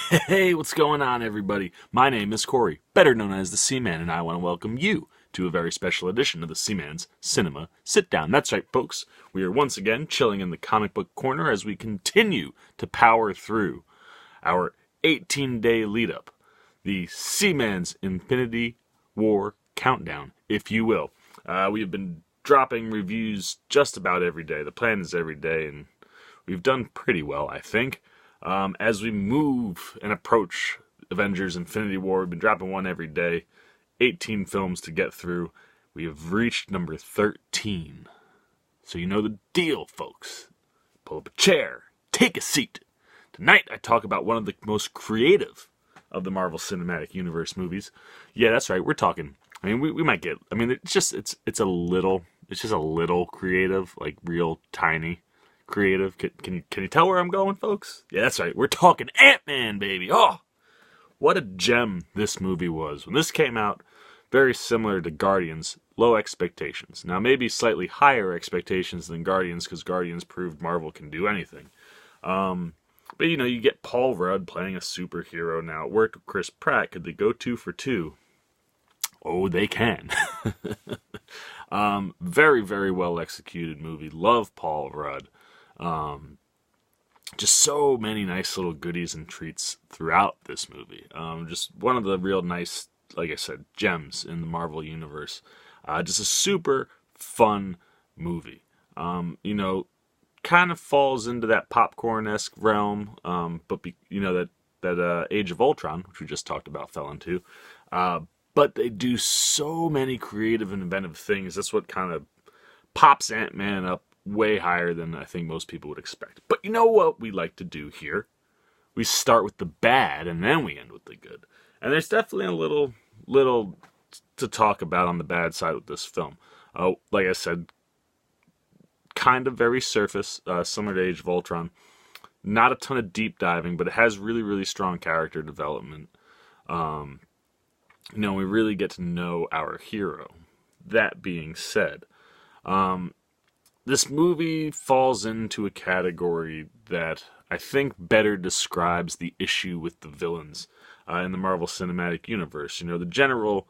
Hey, what's going on, everybody? My name is Corey, better known as the Seaman, and I want to welcome you to a very special edition of the Seaman's Cinema Sitdown. That's right, folks. We are once again chilling in the comic book corner as we continue to power through our 18-day lead-up, the Seaman's Infinity War countdown, if you will. We have been dropping reviews just about every day. The plan is every day, and we've done pretty well, I think. As we move and approach Avengers Infinity War, we've been dropping one every day, 18 films to get through. We have reached number 13. So you know the deal, folks. Pull up a chair, take a seat. Tonight I talk about one of the most creative of the Marvel Cinematic Universe movies. Yeah, that's right, we're talking. I mean, we might get, I mean, it's just a little creative, like real tiny creative. Can you tell where I'm going, folks? Yeah, that's right. We're talking Ant-Man, baby. Oh, what a gem this movie was. When this came out, very similar to Guardians, low expectations. Now, maybe slightly higher expectations than Guardians, because Guardians proved Marvel can do anything. But, you know, you get Paul Rudd playing a superhero now. It worked with Chris Pratt. Could they go 2 for 2? Oh, they can. Very, very well executed movie. Love Paul Rudd. Just so many nice little goodies and treats throughout this movie. Just one of the real nice, like I said, gems in the Marvel Universe. Just a super fun movie. You know, kind of falls into that popcorn-esque realm, but that Age of Ultron, which we just talked about, fell into. But they do so many creative and inventive things. That's what kind of pops Ant-Man up way higher than I think most people would expect. But you know what we like to do here? We start with the bad and then we end with the good. And there's definitely a little to talk about on the bad side with this film. Like I said, kind of very surface, similar to Age of Ultron. Not a ton of deep diving, but it has really, really strong character development. You know, we really get to know our hero. That being said, this movie falls into a category that I think better describes the issue with the villains in the Marvel Cinematic Universe. You know, the general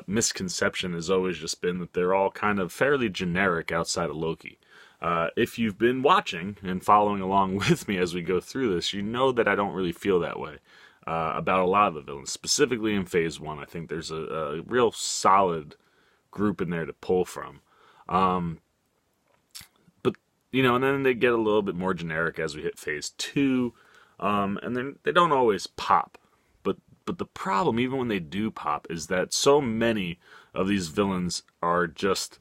misconception has always just been that they're all kind of fairly generic outside of Loki. If you've been watching and following along with me as we go through this, you know that I don't really feel that way about a lot of the villains. Specifically in Phase 1, I think there's a real solid group in there to pull from. You know, and then they get a little bit more generic as we hit Phase 2, and then they don't always pop. But the problem, even when they do pop, is that so many of these villains are just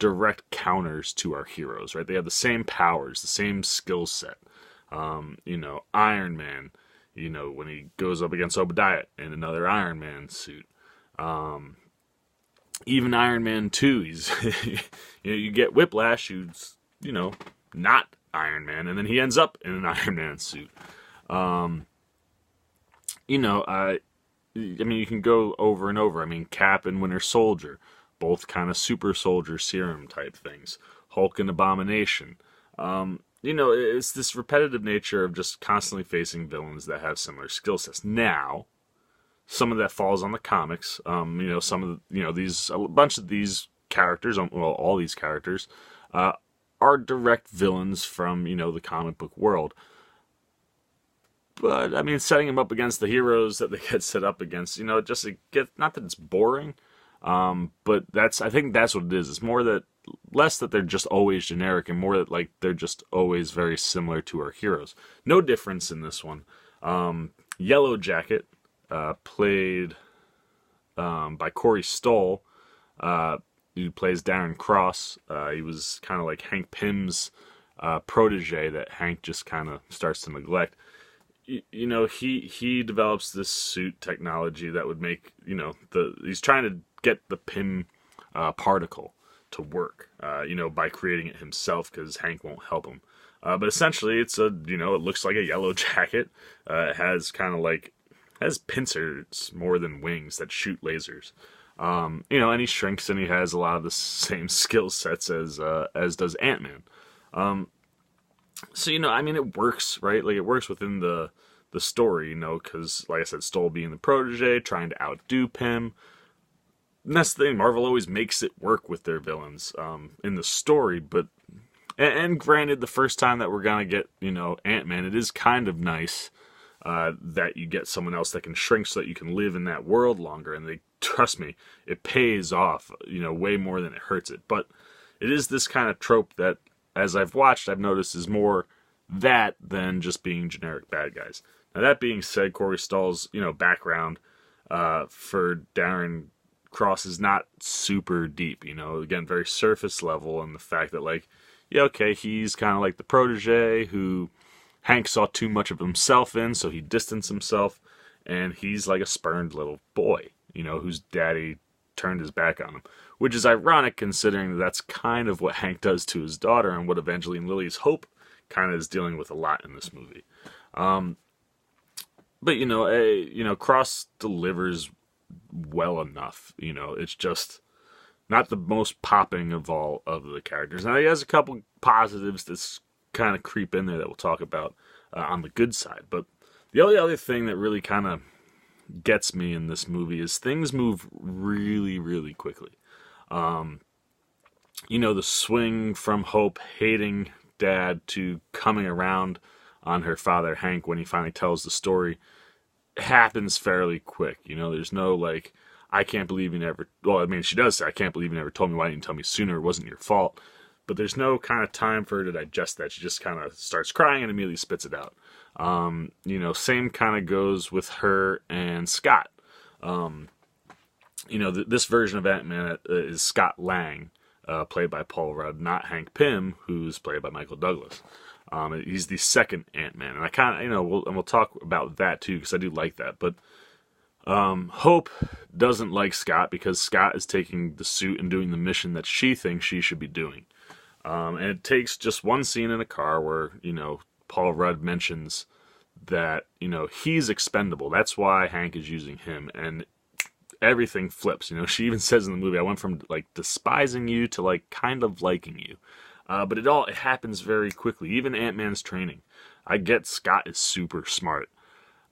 direct counters to our heroes, right? They have the same powers, the same skill set. You know, Iron Man, you know, when he goes up against Obadiah in another Iron Man suit. Even Iron Man 2, he's you know, you get Whiplash, who's, you know, not Iron Man, and then he ends up in an Iron Man suit. You know, I mean, you can go over and over. I mean, Cap and Winter Soldier, both kind of super soldier serum type things. Hulk and Abomination. You know, it's this repetitive nature of just constantly facing villains that have similar skill sets. Now, some of that falls on the comics. You know, some of the, you know, a bunch of these characters, well, all these characters, are direct villains from, you know, the comic book world. But, I mean, setting them up against the heroes that they get set up against, you know, not that it's boring, but I think that's what it is. It's more that, less that they're just always generic, and more that, like, they're just always very similar to our heroes. No difference in this one. Yellow Jacket, played by Corey Stoll, who plays Darren Cross. He was kind of like Hank Pym's protege that Hank just kind of starts to neglect. You know, he develops this suit technology that would make, you know, he's trying to get the Pym particle to work, you know, by creating it himself, because Hank won't help him. But essentially, it looks like a yellow jacket. It has has pincers more than wings that shoot lasers. You know, and he shrinks, and he has a lot of the same skill sets as does Ant-Man. So, you know, I mean, it works, right? Like, it works within the the story, because, like I said, Stoll being the protege, trying to outdo Pym. And that's the thing, Marvel always makes it work with their villains in the story, but... And granted, the first time that we're going to get, Ant-Man, it is kind of nice that you get someone else that can shrink so that you can live in that world longer. And trust me, it pays off, way more than it hurts it. But it is this kind of trope that, as I've watched, I've noticed is more that than just being generic bad guys. Now, that being said, Corey Stoll's, background for Darren Cross is not super deep, again, very surface level, and the fact that, like, yeah, okay, he's kind of like the protege who Hank saw too much of himself in, so he distanced himself, and he's like a spurned little boy, whose daddy turned his back on him, which is ironic considering that that's kind of what Hank does to his daughter and what Evangeline Lilly's Hope kind of is dealing with a lot in this movie. But, Cross delivers well enough, it's just... not the most popping of all of the characters. Now, he has a couple positives that kind of creep in there that we'll talk about on the good side. But the only other thing that really kind of gets me in this movie is things move really, really quickly. The swing from Hope hating Dad to coming around on her father, Hank, when he finally tells the story, happens fairly quick. There's no, like... I can't believe you never... Well, I mean, she does say, I can't believe you never told me. Why didn't you tell me sooner? It wasn't your fault. But there's no kind of time for her to digest that. She just kind of starts crying and immediately spits it out. Same kind of goes with her and Scott. This version of Ant-Man is Scott Lang, played by Paul Rudd, not Hank Pym, who's played by Michael Douglas. He's the second Ant-Man. And I kind of, we'll talk about that too, because I do like that. But Hope doesn't like Scott because Scott is taking the suit and doing the mission that she thinks she should be doing. And it takes just one scene in a car where, Paul Rudd mentions that, he's expendable. That's why Hank is using him. And everything flips. She even says in the movie, I went from, like, despising you to, like, kind of liking you. But it happens very quickly. Even Ant-Man's training. I get Scott is super smart.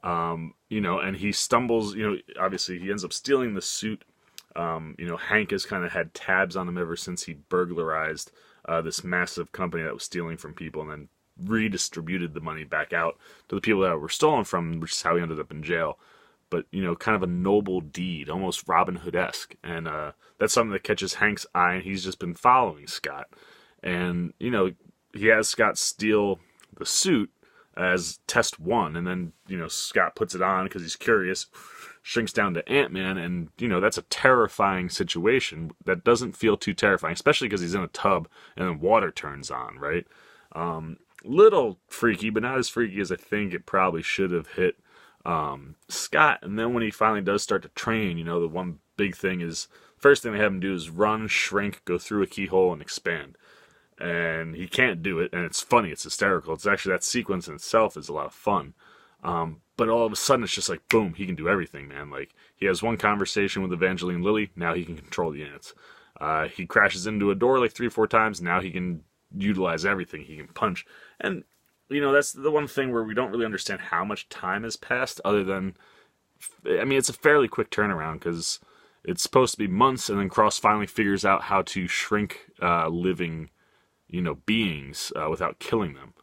And he stumbles, obviously he ends up stealing the suit. Hank has kind of had tabs on him ever since he burglarized this massive company that was stealing from people and then redistributed the money back out to the people that were stolen from, which is how he ended up in jail. But, kind of a noble deed, almost Robin Hood-esque. And that's something that catches Hank's eye, and he's just been following Scott. And, he has Scott steal the suit as test one, and then, Scott puts it on because he's curious, shrinks down to Ant-Man, and, that's a terrifying situation that doesn't feel too terrifying, especially because he's in a tub and then water turns on, right? Little freaky, but not as freaky as I think it probably should have hit Scott. And then when he finally does start to train, the one big thing is, first thing they have him do is run, shrink, go through a keyhole, and expand. And he can't do it, and it's funny, it's hysterical. It's actually, that sequence in itself is a lot of fun. But all of a sudden, it's just like, boom, he can do everything, man. Like, he has one conversation with Evangeline Lilly, now he can control the ants. He crashes into a door like 3 or 4 times, now he can utilize everything. He can punch. And, that's the one thing where we don't really understand how much time has passed, other than, it's a fairly quick turnaround, because it's supposed to be months, and then Cross finally figures out how to shrink living beings without killing them.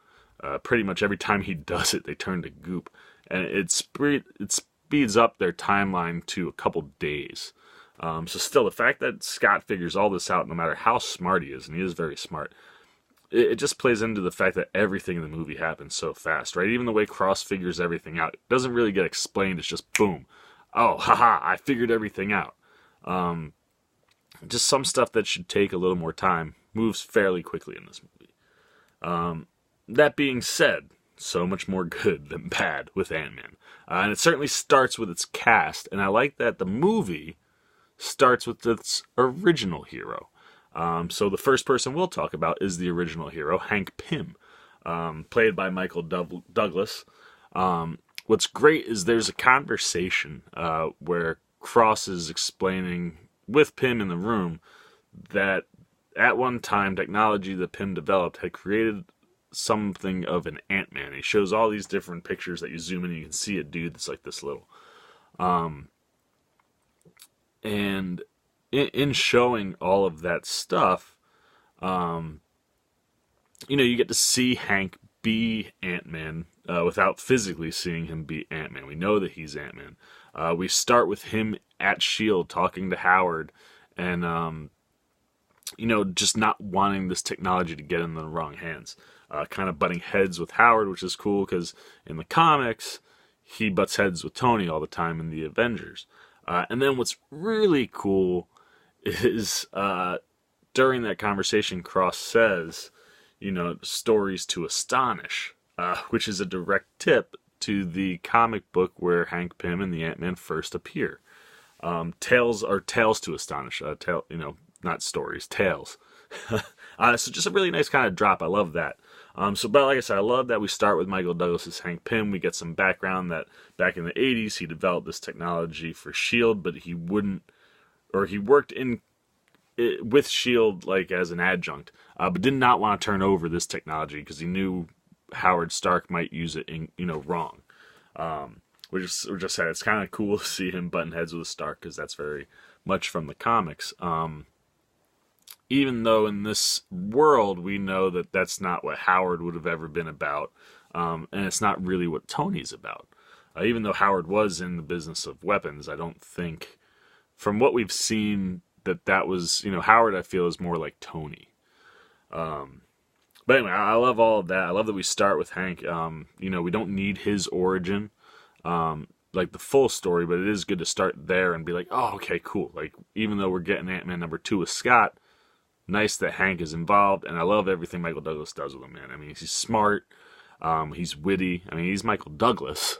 Pretty much every time he does it, they turn to goop. And it speeds up their timeline to a couple days. So still, the fact that Scott figures all this out, no matter how smart he is, and he is very smart, it just plays into the fact that everything in the movie happens so fast, right? Even the way Cross figures everything out, it doesn't really get explained. It's just, boom. Oh, haha, I figured everything out. Just some stuff that should take a little more time moves fairly quickly in this movie. That being said, so much more good than bad with Ant-Man. And it certainly starts with its cast, and I like that the movie starts with its original hero. So the first person we'll talk about is the original hero, Hank Pym, played by Michael Douglas. What's great is there's a conversation where Cross is explaining with Pym in the room that at one time technology that Pym developed had created something of an Ant-Man. He shows all these different pictures that you zoom in and you can see a dude that's like this little. And in showing all of that stuff, you get to see Hank be Ant-Man without physically seeing him be Ant-Man. We know that he's Ant-Man. We start with him at S.H.I.E.L.D. talking to Howard and, just not wanting this technology to get in the wrong hands. Kind of butting heads with Howard, which is cool because in the comics, he butts heads with Tony all the time in the Avengers. And then what's really cool is during that conversation, Cross says, stories to astonish, which is a direct tip to the comic book where Hank Pym and the Ant-Man first appear. Tales are tales to astonish. Not stories, tales. So just a really nice kind of drop. I love that. But like I said, I love that we start with Michael Douglas's Hank Pym. We get some background that back in the 80s he developed this technology for S.H.I.E.L.D., but he worked with S.H.I.E.L.D. like as an adjunct, but did not want to turn over this technology because he knew Howard Stark might use it wrong. We're just saying it's kind of cool to see him button heads with Stark because that's very much from the comics. Even though in this world we know that that's not what Howard would have ever been about, and it's not really what Tony's about. Even though Howard was in the business of weapons, I don't think, from what we've seen, that was, Howard I feel is more like Tony. But anyway, I love all of that. I love that we start with Hank. We don't need his origin, like the full story, but it is good to start there and be like, oh, okay, cool. Like, even though we're getting Ant-Man number 2 with Scott, nice that Hank is involved, and I love everything Michael Douglas does with him, man. I mean, he's smart, he's witty. I mean, he's Michael Douglas.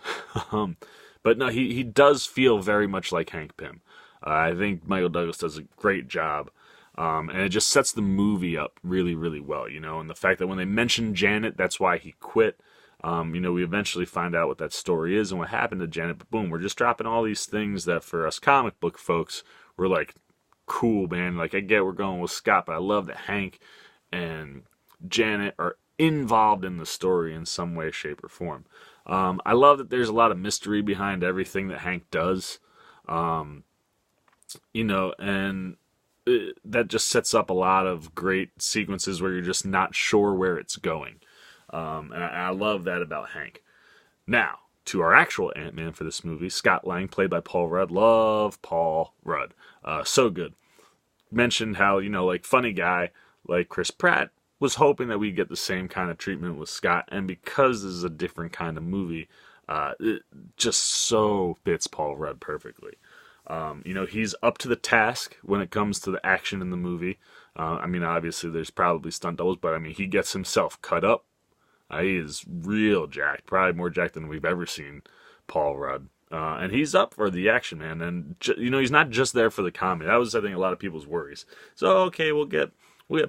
But no, he does feel very much like Hank Pym. I think Michael Douglas does a great job. And it just sets the movie up really, really well, and the fact that when they mention Janet, that's why he quit. We eventually find out what that story is and what happened to Janet, but boom, we're just dropping all these things that for us comic book folks, we're like, cool, man. Like, I get we're going with Scott, but I love that Hank and Janet are involved in the story in some way, shape, or form. I love that there's a lot of mystery behind everything that Hank does. And that just sets up a lot of great sequences where you're just not sure where it's going. And I love that about Hank. Now, to our actual Ant-Man for this movie, Scott Lang, played by Paul Rudd. Love Paul Rudd. So good. Mentioned how, like funny guy like Chris Pratt was hoping that we get the same kind of treatment with Scott. And because this is a different kind of movie, it just so fits Paul Rudd perfectly. He's up to the task when it comes to the action in the movie. Obviously there's probably stunt doubles, but he gets himself cut up. He is real jacked, probably more jacked than we've ever seen Paul Rudd. And he's up for the action, man. And, he's not just there for the comedy. That was, I think, a lot of people's worries. So, okay, we'll get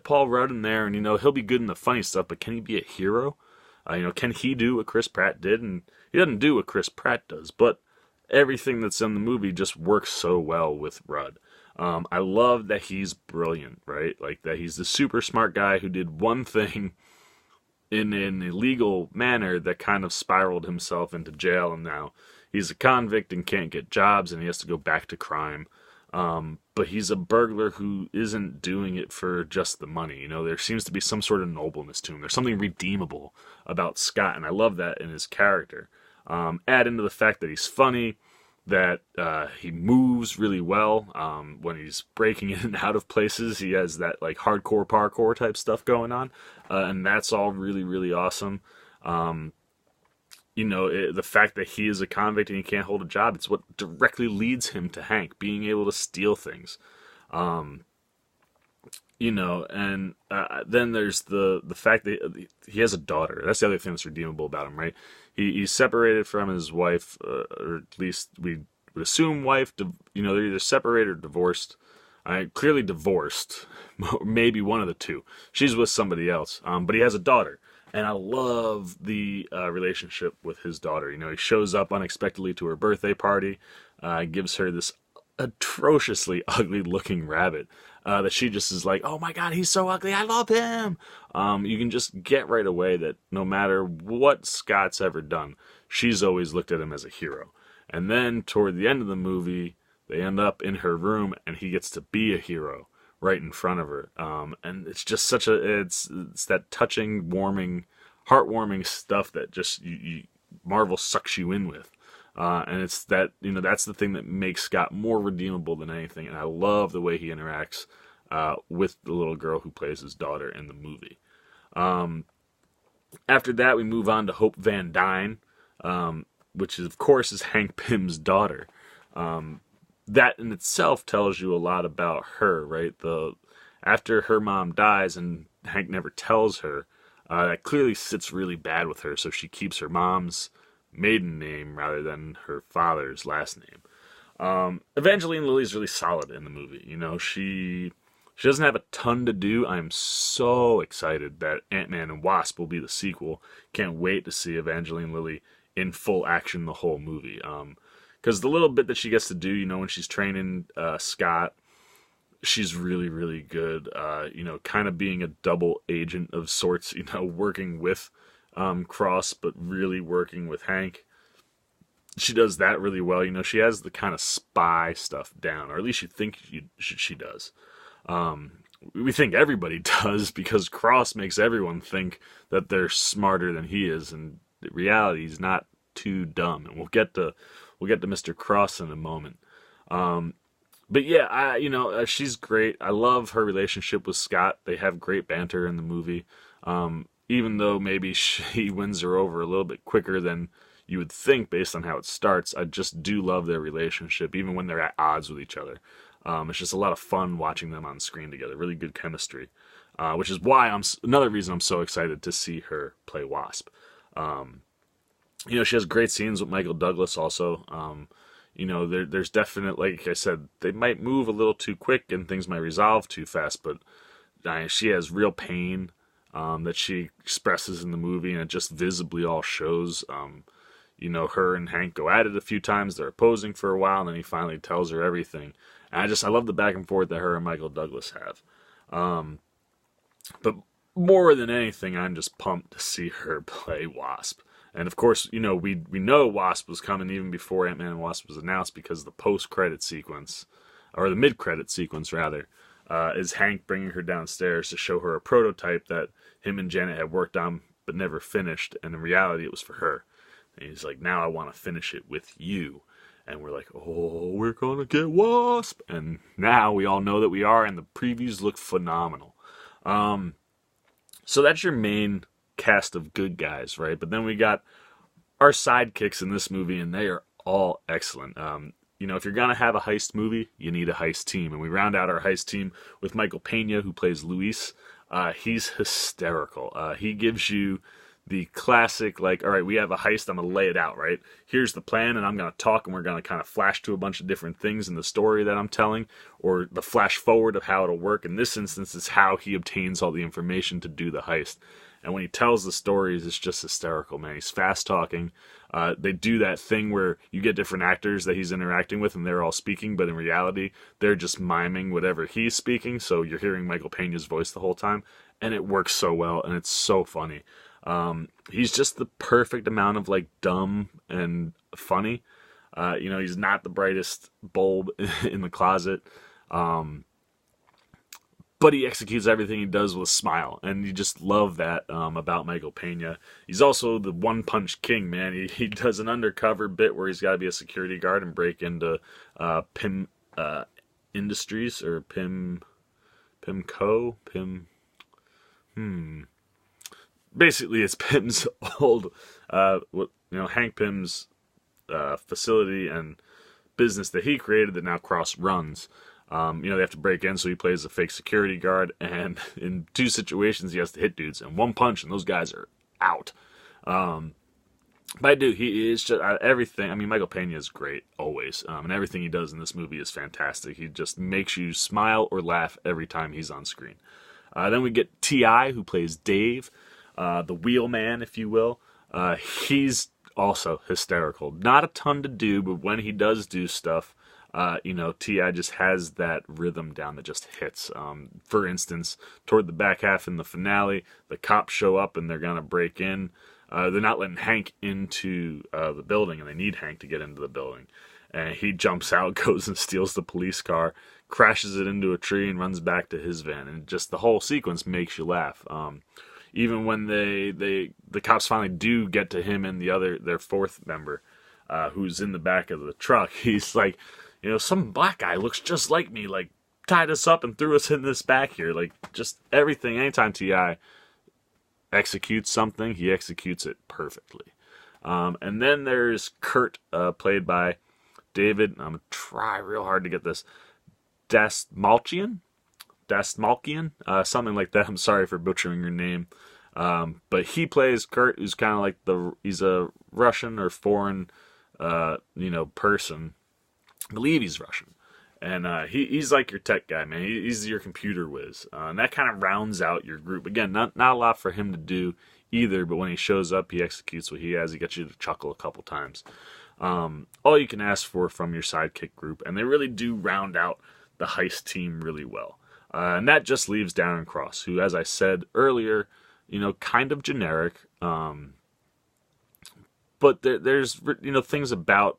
Paul Rudd in there, and, he'll be good in the funny stuff, but can he be a hero? Can he do what Chris Pratt did? And he doesn't do what Chris Pratt does, but everything that's in the movie just works so well with Rudd. I love that he's brilliant, right? Like, that he's the super smart guy who did one thing in an illegal manner that kind of spiraled himself into jail, and now he's a convict and can't get jobs, and he has to go back to crime. But he's a burglar who isn't doing it for just the money. There seems to be some sort of nobleness to him. There's something redeemable about Scott, and I love that in his character. Add into the fact that he's funny, that he moves really well when he's breaking in and out of places. He has that like hardcore parkour type stuff going on, and that's all really, really awesome. The fact that he is a convict and he can't hold a job, it's what directly leads him to Hank being able to steal things. And then there's the fact that he has a daughter. That's the other thing that's redeemable about him, right? He's separated from his wife, or at least we would assume wife. They're either separated or divorced. Clearly divorced, maybe one of the two. She's with somebody else, but he has a daughter. And I love the relationship with his daughter. He shows up unexpectedly to her birthday party, gives her this atrociously ugly-looking rabbit. that she just is like, oh my god, he's so ugly, I love him. You can just get right away that no matter what Scott's ever done, she's always looked at him as a hero. And then toward the end of the movie, they end up in her room, and he gets to be a hero right in front of her. And it's just such it's that touching, warming, heartwarming stuff that just Marvel sucks you in with. And it's that, that's the thing that makes Scott more redeemable than anything. And I love the way he interacts with the little girl who plays his daughter in the movie. After that, we move on to Hope Van Dyne, which is, of course, is Hank Pym's daughter. That in itself tells you a lot about her, right? After her mom dies and Hank never tells her, that clearly sits really bad with her, so she keeps her mom's maiden name rather than her father's last name. Evangeline Lilly's really solid in the movie. She doesn't have a ton to do. I'm so excited that Ant-Man and Wasp will be the sequel. Can't wait to see Evangeline Lilly in full action the whole movie. Because the little bit that she gets to do, when she's training Scott, she's really, really good. Kind of being a double agent of sorts, working with Cross, but really working with Hank. She does that really well. She has the kind of spy stuff down, or at least you think she does. We think everybody does, because Cross makes everyone think that they're smarter than he is, and in reality, he's not too dumb. And we'll get to Mr. Cross in a moment. But yeah, she's great. I love her relationship with Scott. They have great banter in the movie. Even though maybe she wins her over a little bit quicker than you would think based on how it starts, I just do love their relationship, even when they're at odds with each other. It's just a lot of fun watching them on screen together. Really good chemistry, which is why another reason I'm so excited to see her play Wasp. She has great scenes with Michael Douglas also. There's definite, like I said, they might move a little too quick and things might resolve too fast, but she has real pain that she expresses in the movie, and it just visibly all shows. Her and Hank go at it a few times. They're opposing for a while, and then he finally tells her everything. And I love the back and forth that her and Michael Douglas have. But more than anything, I'm just pumped to see her play Wasp. And of course, we know Wasp was coming even before Ant-Man and Wasp was announced, because the post-credit sequence, or the mid-credit sequence rather, is Hank bringing her downstairs to show her a prototype that him and Janet had worked on but never finished, and in reality it was for her. And he's like, now I want to finish it with you. And we're like, oh, we're gonna get Wasp. And now we all know that we are, and the previews look phenomenal. So that's your main cast of good guys, right? But then we got our sidekicks in this movie, and they are all excellent. If you're gonna have a heist movie, you need a heist team, and we round out our heist team with Michael Pena, who plays Luis. He's hysterical. He gives you the classic, like, all right, we have a heist, I'm gonna lay it out, right? Here's the plan, and I'm gonna talk, and we're gonna kind of flash to a bunch of different things in the story that I'm telling, or the flash forward of how it'll work. In this instance, is how he obtains all the information to do the heist. And when he tells the stories, it's just hysterical, man. He's fast talking. They do that thing where you get different actors that he's interacting with, and they're all speaking, but in reality, they're just miming whatever he's speaking, so you're hearing Michael Pena's voice the whole time, and it works so well, and it's so funny. He's just the perfect amount of, like, dumb and funny. He's not the brightest bulb in the closet. But he executes everything he does with a smile, and you just love that about Michael Pena. He's also the one-punch king, man. He does an undercover bit where he's got to be a security guard and break into Pym Industries, or Pimco? Basically, it's Pym's old, Hank Pym's facility and business that he created that now Cross runs. They have to break in, so he plays a fake security guard, and in two situations he has to hit dudes, and one punch, and those guys are out. But dude, he is just everything. I mean, Michael Pena is great, always, and everything he does in this movie is fantastic. He just makes you smile or laugh every time he's on screen. Then we get T.I., who plays Dave, the wheelman, if you will. He's also hysterical. Not a ton to do, but when he does do stuff, T.I. just has that rhythm down that just hits. For instance, toward the back half in the finale, the cops show up and they're going to break in. They're not letting Hank into the building, and they need Hank to get into the building. And he jumps out, goes and steals the police car, crashes it into a tree, and runs back to his van. And just the whole sequence makes you laugh. Even when the cops finally do get to him and their fourth member, who's in the back of the truck, he's like, some black guy looks just like me, like tied us up and threw us in this back here. Like, just everything. Anytime T.I. executes something, he executes it perfectly. And then there's Kurt, played by David. I'm gonna try real hard to get this. Dastmalchian, something like that. I'm sorry for butchering your name. But he plays Kurt, who's kind of like he's a Russian or foreign, person. I believe he's Russian. And he's like your tech guy, man. He's your computer whiz. And that kind of rounds out your group. Again, not a lot for him to do either, but when he shows up, he executes what he has. He gets you to chuckle a couple times. All you can ask for from your sidekick group. And they really do round out the heist team really well. And that just leaves Darren Cross, who, as I said earlier, kind of generic. But there's things about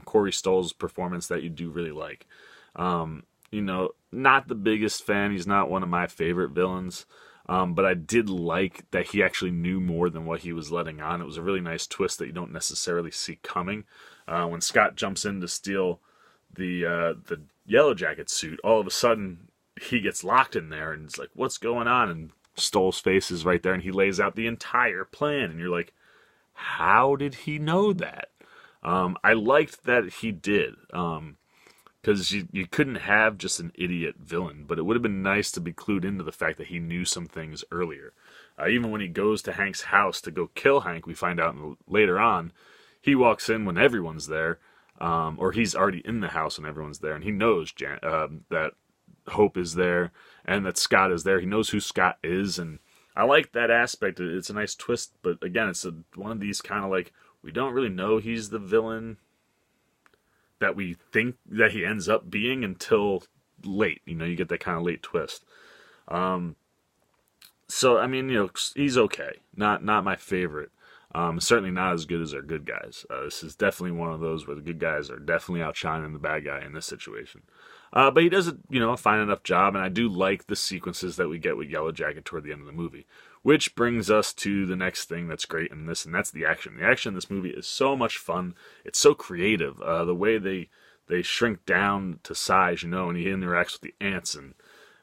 Corey Stoll's performance that you do really like. Not the biggest fan. He's not one of my favorite villains. But I did like that he actually knew more than what he was letting on. It was a really nice twist that you don't necessarily see coming. When Scott jumps in to steal the Yellow Jacket suit, all of a sudden he gets locked in there, and it's like, what's going on? And Stoll's face is right there, and he lays out the entire plan, and you're like, how did he know that? I liked that he did, because you couldn't have just an idiot villain, but it would have been nice to be clued into the fact that he knew some things earlier. Even when he goes to Hank's house to go kill Hank, we find out later on, he walks in when everyone's there, or he's already in the house when everyone's there, and he knows that Hope is there and that Scott is there. He knows who Scott is, and I like that aspect. It's a nice twist, but again, it's one of these kind of like, we don't really know he's the villain that we think that he ends up being until late. You get that kind of late twist. So, I mean, he's okay. Not my favorite. Certainly not as good as our good guys. This is definitely one of those where the good guys are definitely outshining the bad guy in this situation. But he does a fine enough job, and I do like the sequences that we get with Yellow Jacket toward the end of the movie. Which brings us to the next thing that's great in this, and that's the action. The action in this movie is so much fun. It's so creative. The way they shrink down to size, and he interacts with the ants, and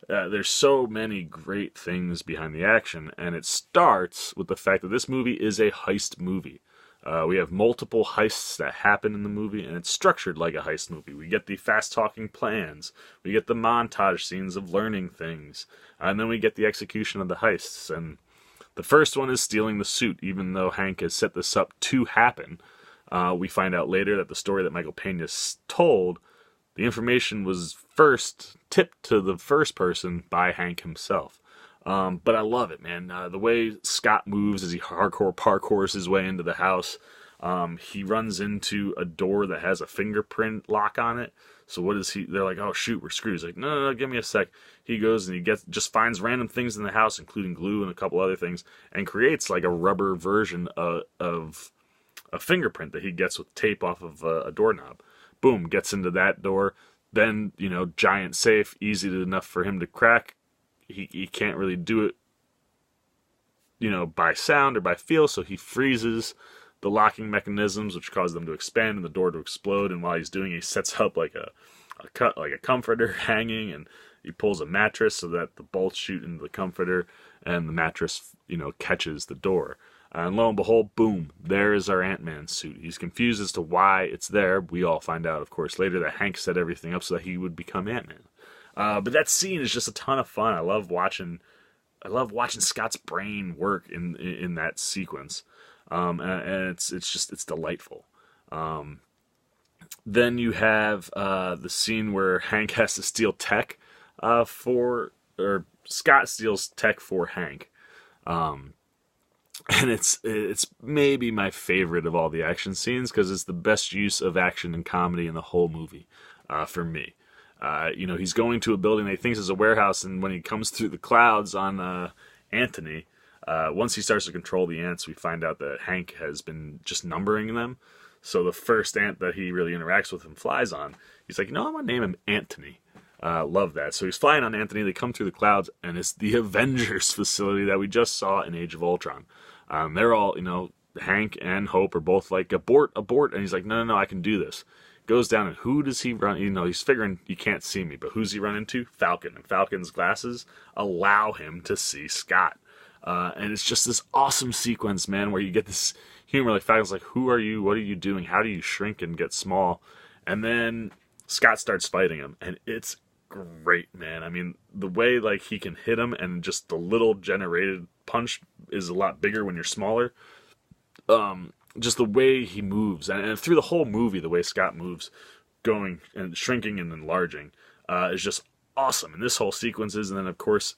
there's so many great things behind the action, and it starts with the fact that this movie is a heist movie. We have multiple heists that happen in the movie, and it's structured like a heist movie. We get the fast-talking plans, we get the montage scenes of learning things, and then we get the execution of the heists. And the first one is stealing the suit, even though Hank has set this up to happen. We find out later that the story that Michael Pena told, the information was first tipped to the first person by Hank himself. But I love it, man. The way Scott moves as he hardcore parkours his way into the house. He runs into a door that has a fingerprint lock on it. So what is he? They're like, oh shoot, we're screwed. He's like, no, give me a sec. He goes and he just finds random things in the house, including glue and a couple other things, and creates like a rubber version of a fingerprint that he gets with tape off of a doorknob. Boom, gets into that door. Then, giant safe, easy enough for him to crack. He can't really do it, by sound or by feel, so he freezes the locking mechanisms, which cause them to expand and the door to explode. And while he's doing it, he sets up like a comforter hanging, and he pulls a mattress so that the bolts shoot into the comforter, and the mattress, catches the door. And lo and behold, boom, there is our Ant-Man suit. He's confused as to why it's there. We all find out, of course, later that Hank set everything up so that he would become Ant-Man. But that scene is just a ton of fun. I love watching Scott's brain work in that sequence, and it's delightful. Then you have the scene where Hank has to steal tech or Scott steals tech for Hank, and it's maybe my favorite of all the action scenes because it's the best use of action and comedy in the whole movie. for me. He's going to a building that he thinks is a warehouse, and when he comes through the clouds on Anthony, once he starts to control the ants, we find out that Hank has been just numbering them. So the first ant that he really interacts with and flies on, he's like, I'm going to name him Anthony. Love that. So he's flying on Anthony. They come through the clouds, and it's the Avengers facility that we just saw in Age of Ultron. They're all, Hank and Hope are both like, abort, and he's like, no, I can do this. Goes down, and who does he run? He's figuring, you can't see me, but who's he run into? Falcon. And Falcon's glasses allow him to see Scott. And it's just this awesome sequence, man, where you get this humor, like Falcon's like, who are you? What are you doing? How do you shrink and get small? And then Scott starts fighting him, and it's great, man. I mean, the way like he can hit him, and just the little generated punch is a lot bigger when you're smaller. Just the way he moves, and through the whole movie, the way Scott moves, going and shrinking and enlarging, is just awesome. And this whole sequence is, and then of course,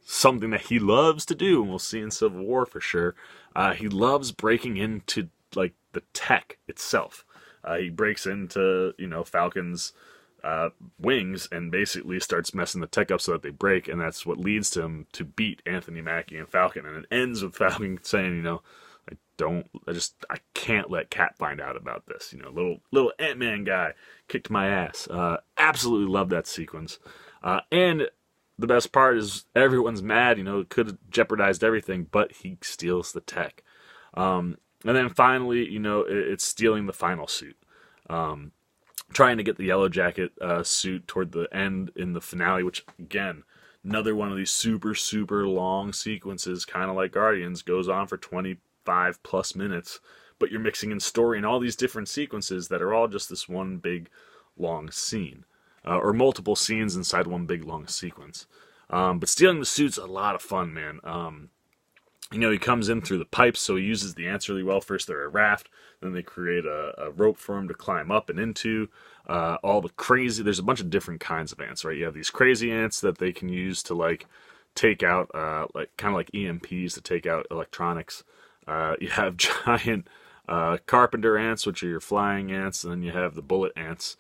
something that he loves to do, and we'll see in Civil War for sure. He loves breaking into like the tech itself. He breaks into Falcon's wings and basically starts messing the tech up so that they break, and that's what leads to him to beat Anthony Mackie and Falcon. And it ends with Falcon saying, I can't let Cat find out about this. Little Ant-Man guy kicked my ass. Absolutely love that sequence. And the best part is everyone's mad. It could have jeopardized everything, but he steals the tech. And then finally, it's stealing the final suit. Trying to get the Yellow Jacket suit toward the end in the finale, which, again, another one of these super, super long sequences, kind of like Guardians, goes on for 25 plus minutes, but you're mixing in story and all these different sequences that are all just this one big, long scene. Or multiple scenes inside one big, long sequence. But stealing the suit's a lot of fun, man. He comes in through the pipes, so he uses the ants really well. First, they're a raft, then they create a rope for him to climb up and into. All the crazy, there's a bunch of different kinds of ants, right? You have these crazy ants that they can use to, like, take out, kind of like EMPs to take out electronics. You have giant carpenter ants, which are your flying ants, and then you have the bullet ants,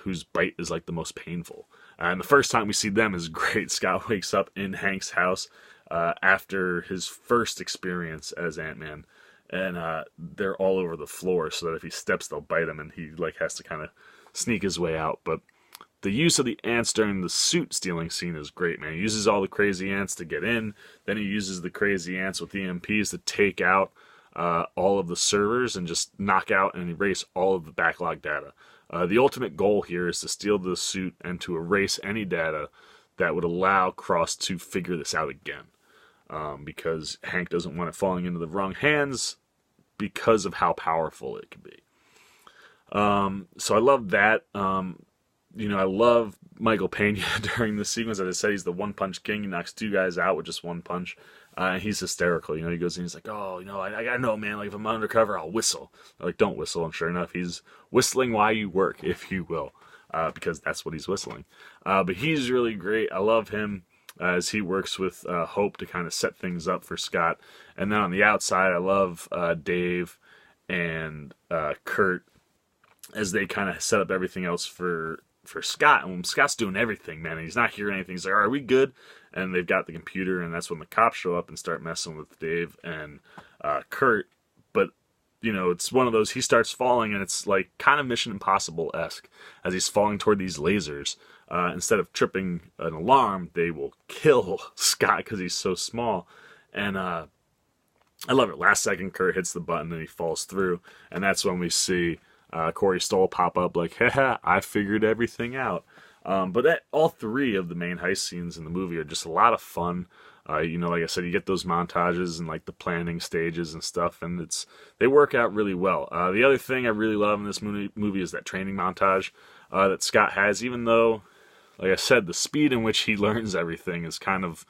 whose bite is, like, the most painful. And the first time we see them is great. Scott wakes up in Hank's house after his first experience as Ant-Man, and they're all over the floor, so that if he steps, they'll bite him, and he has to kind of sneak his way out. But the use of the ants during the suit stealing scene is great, man. He uses all the crazy ants to get in, then he uses the crazy ants with EMPs to take out all of the servers and just knock out and erase all of the backlog data. The ultimate goal here is to steal the suit and to erase any data that would allow Cross to figure this out again. Because Hank doesn't want it falling into the wrong hands because of how powerful it can be. So I love that. I love Michael Pena during the sequence. As I said, he's the one-punch king. He knocks two guys out with just one punch. And he's hysterical. He goes in, he's like, I gotta know, man. Like, if I'm undercover, I'll whistle. They're like, don't whistle. And sure enough, he's whistling while you work, if you will. Because that's what he's whistling. But he's really great. I love him as he works with Hope to kind of set things up for Scott. And then on the outside, I love Dave and Kurt as they kind of set up everything else for Scott. And when Scott's doing everything, man, and he's not hearing anything, he's like, are we good? And they've got the computer, and that's when the cops show up and start messing with Dave and Kurt. But, it's one of those, he starts falling, and it's like kind of Mission Impossible-esque as he's falling toward these lasers. Instead of tripping an alarm, they will kill Scott because he's so small. And I love it. Last second, Kurt hits the button and he falls through. And that's when we see Corey Stoll pop up like, haha, I figured everything out. But all three of the main heist scenes in the movie are just a lot of fun. Like I said, you get those montages and like the planning stages and stuff, and they work out really well. The other thing I really love in this movie is that training montage that Scott has, even though, like I said, the speed in which he learns everything is kind of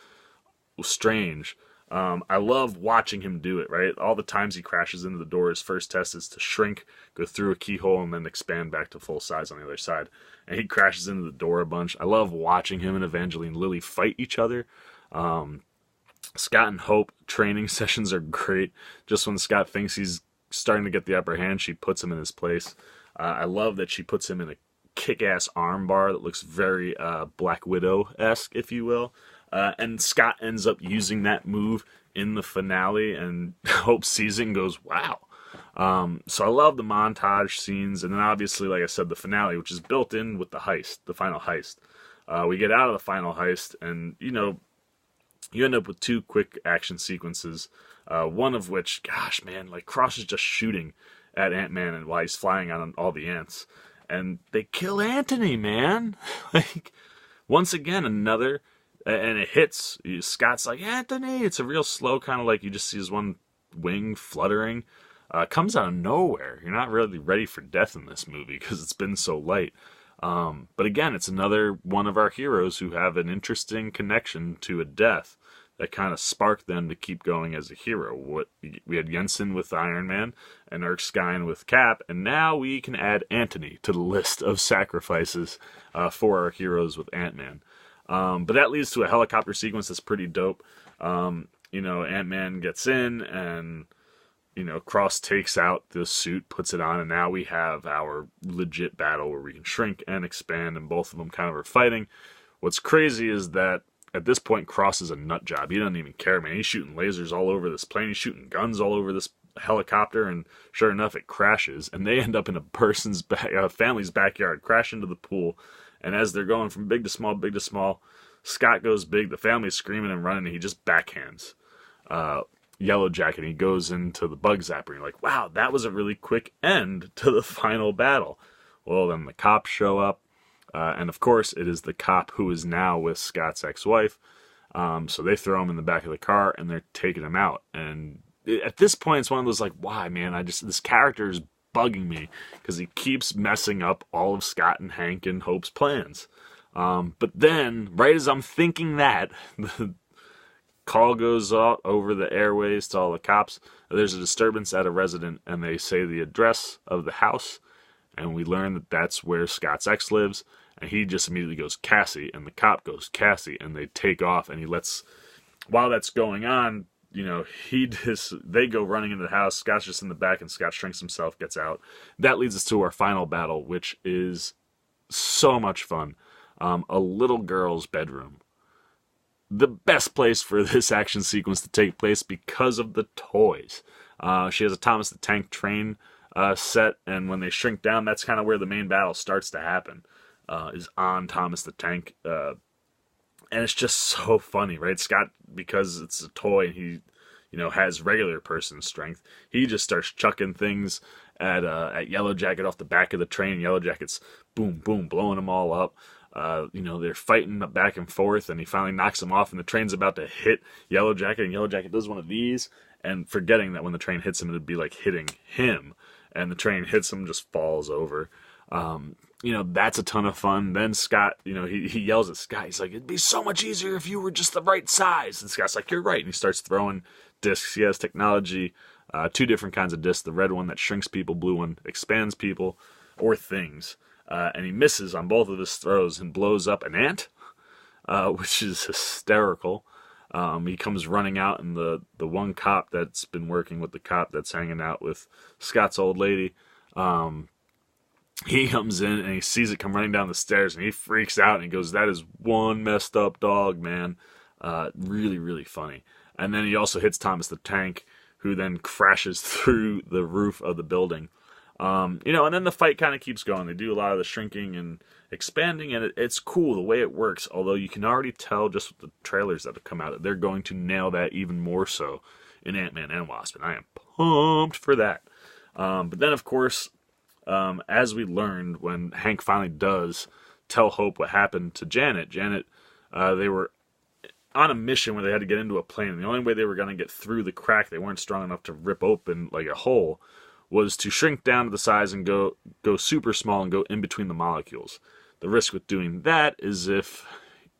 strange. I love watching him do it, right? All the times he crashes into the door, his first test is to shrink, go through a keyhole, and then expand back to full size on the other side. And he crashes into the door a bunch. I love watching him and Evangeline Lilly fight each other. Scott and Hope training sessions are great. Just when Scott thinks he's starting to get the upper hand, she puts him in his place. I love that she puts him in a kick-ass arm bar that looks very Black Widow-esque, if you will. And Scott ends up using that move in the finale, and Hope sees it and goes, wow. So I love the montage scenes, and then obviously, like I said, the finale, which is built in with the heist, the final heist. We get out of the final heist, and, you end up with 2 quick action sequences, one of which, gosh, man, like, Cross is just shooting at Ant-Man and while he's flying on all the ants. And they kill Anthony, man. Like, once again, another, and it hits. Scott's like, Anthony! It's a real slow kind of like, you just see his one wing fluttering. Comes out of nowhere. You're not really ready for death in this movie because it's been so light. But again, it's another one of our heroes who have an interesting connection to a death that kind of sparked them to keep going as a hero. We had Jensen with Iron Man and Erskine with Cap, and now we can add Anthony to the list of sacrifices for our heroes with Ant-Man. But that leads to a helicopter sequence that's pretty dope. Ant-Man gets in, and Cross takes out the suit, puts it on, and now we have our legit battle where we can shrink and expand, and both of them kind of are fighting. What's crazy is that at this point, Cross is a nut job. He doesn't even care, man. He's shooting lasers all over this plane. He's shooting guns all over this helicopter, and sure enough, it crashes, and they end up in a family's backyard, crash into the pool, and as they're going from big to small, Scott goes big, the family's screaming and running, and he just backhands Yellow Jacket, and he goes into the bug zapper, and you're like, wow, that was a really quick end to the final battle. Well, then the cops show up, and of course, it is the cop who is now with Scott's ex-wife, so they throw him in the back of the car, and they're taking him out, and at this point, it's one of those, like, why, man, this character is bugging me, because he keeps messing up all of Scott and Hank and Hope's plans. But then, right as I'm thinking that, the call goes out over the airways to all the cops. There's a disturbance at a resident, and they say the address of the house, and we learn that that's where Scott's ex lives, and he just immediately goes, Cassie, and the cop goes, Cassie, and they take off, and while that's going on, they go running into the house, Scott's just in the back, and Scott shrinks himself, gets out. That leads us to our final battle, which is so much fun. A little girl's bedroom. The best place for this action sequence to take place because of the toys. She has a Thomas the Tank train set, and when they shrink down, that's kind of where the main battle starts to happen, is on Thomas the Tank. And it's just so funny, right? Scott, because it's a toy and he, has regular person strength, he just starts chucking things at Yellow Jacket off the back of the train. Yellow Jacket's boom, boom, blowing them all up. They're fighting back and forth, and he finally knocks him off, and the train's about to hit Yellow Jacket, and Yellow Jacket does one of these, and forgetting that when the train hits him, it'd be like hitting him, and the train hits him, just falls over. That's a ton of fun. Then Scott, he yells at Scott, he's like, it'd be so much easier if you were just the right size, and Scott's like, you're right, and he starts throwing discs. He has technology, 2 different kinds of discs, the red one that shrinks people, blue one expands people, or things. And he misses on both of his throws and blows up an ant, which is hysterical. He comes running out, and the one cop that's been working with the cop that's hanging out with Scott's old lady, he comes in and he sees it come running down the stairs, and he freaks out, and he goes, that is one messed up dog, man. Really, really funny. And then he also hits Thomas the Tank, who then crashes through the roof of the building. And then the fight kind of keeps going. They do a lot of the shrinking and expanding, and it's cool the way it works, although you can already tell just with the trailers that have come out that they're going to nail that even more so in Ant-Man and Wasp, and I am pumped for that. But then, of course, as we learned, when Hank finally does tell Hope what happened to Janet, they were on a mission where they had to get into a plane, and the only way they were going to get through the crack, they weren't strong enough to rip open like a hole, was to shrink down to the size and go super small and go in between the molecules. The risk with doing that is if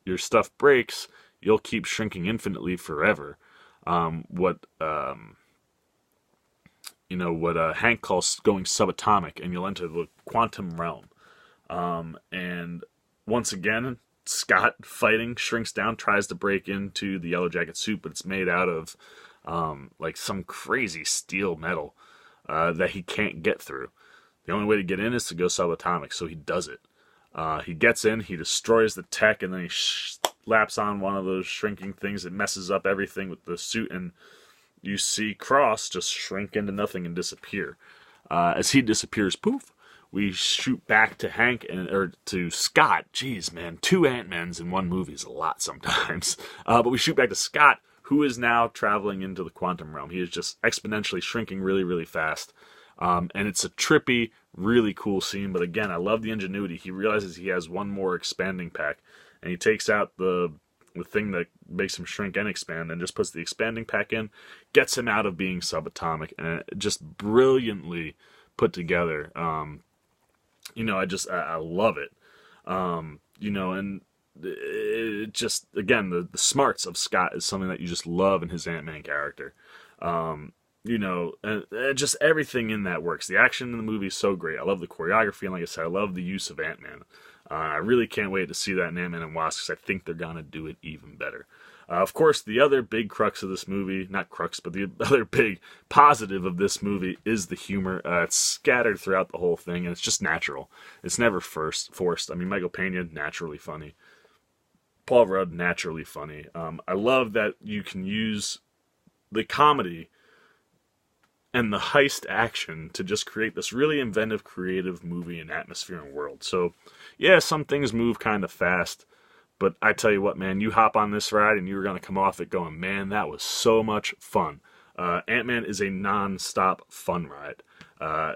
your stuff breaks, you'll keep shrinking infinitely forever. What Hank calls going subatomic, and you'll enter the quantum realm. And once again, Scott fighting shrinks down, tries to break into the Yellow Jacket suit, but it's made out of like some crazy steel metal that he can't get through. The only way to get in is to go subatomic, so he does it. He gets in, he destroys the tech, and then he slaps on one of those shrinking things that messes up everything with the suit, and you see Cross just shrink into nothing and disappear. As he disappears, poof, we shoot back to or to Scott. Jeez, man, 2 Ant-Mans in one movie is a lot sometimes. But we shoot back to Scott, who is now traveling into the quantum realm. He is just exponentially shrinking really, really fast. And it's a trippy, really cool scene. But again, I love the ingenuity. He realizes he has one more expanding pack, and he takes out the thing that makes him shrink and expand, and just puts the expanding pack in, gets him out of being subatomic, and just brilliantly put together. I love it. And it just, again, the smarts of Scott is something that you just love in his Ant-Man character. And just everything in that works. The action in the movie is so great. I love the choreography, and like I said, I love the use of Ant-Man. I really can't wait to see that in Ant-Man and Wasp, because I think they're going to do it even better. Of course, the other big crux of this movie, not crux, but the other big positive of this movie is the humor. It's scattered throughout the whole thing, and it's just natural. It's never forced. I mean, Michael Pena, naturally funny. Paul Rudd, naturally funny. I love that you can use the comedy and the heist action to just create this really inventive, creative movie and atmosphere and world. So, yeah, some things move kind of fast, but I tell you what, man, you hop on this ride and you're going to come off it going, man, that was so much fun. Ant-Man is a non-stop fun ride.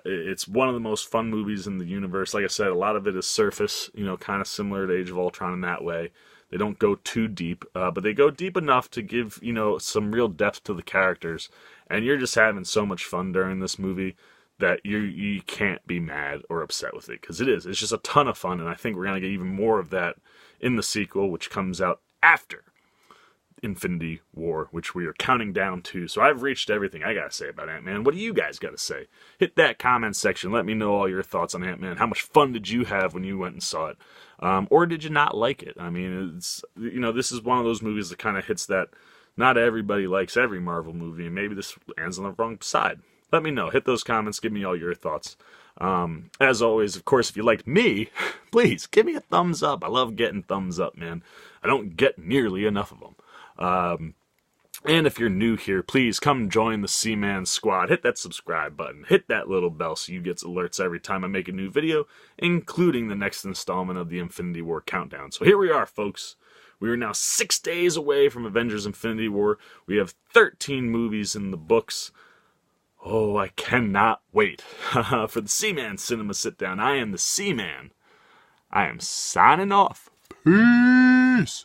It's one of the most fun movies in the universe. Like I said, a lot of it is surface, kind of similar to Age of Ultron in that way. They don't go too deep, but they go deep enough to give, some real depth to the characters. And you're just having so much fun during this movie that you can't be mad or upset with it, because it's just a ton of fun, and I think we're going to get even more of that in the sequel, which comes out after Infinity War, which we are counting down to. So I've reached everything I got to say about Ant-Man. What do you guys got to say? Hit that comment section. Let me know all your thoughts on Ant-Man. How much fun did you have when you went and saw it? Or did you not like it? I mean, it's this is one of those movies that kind of hits that not everybody likes every Marvel movie, and maybe this lands on the wrong side. Let me know. Hit those comments. Give me all your thoughts. As always, of course, if you liked me, please give me a thumbs up. I love getting thumbs up, man. I don't get nearly enough of them. And if you're new here, please come join the Seaman squad. Hit that subscribe button. Hit that little bell so you get alerts every time I make a new video, including the next installment of the Infinity War countdown. So here we are, folks. We are now 6 days away from Avengers Infinity War. We have 13 movies in the books. Oh, I cannot wait for the Seaman Cinema Sit Down. I am the Seaman. I am signing off. Peace.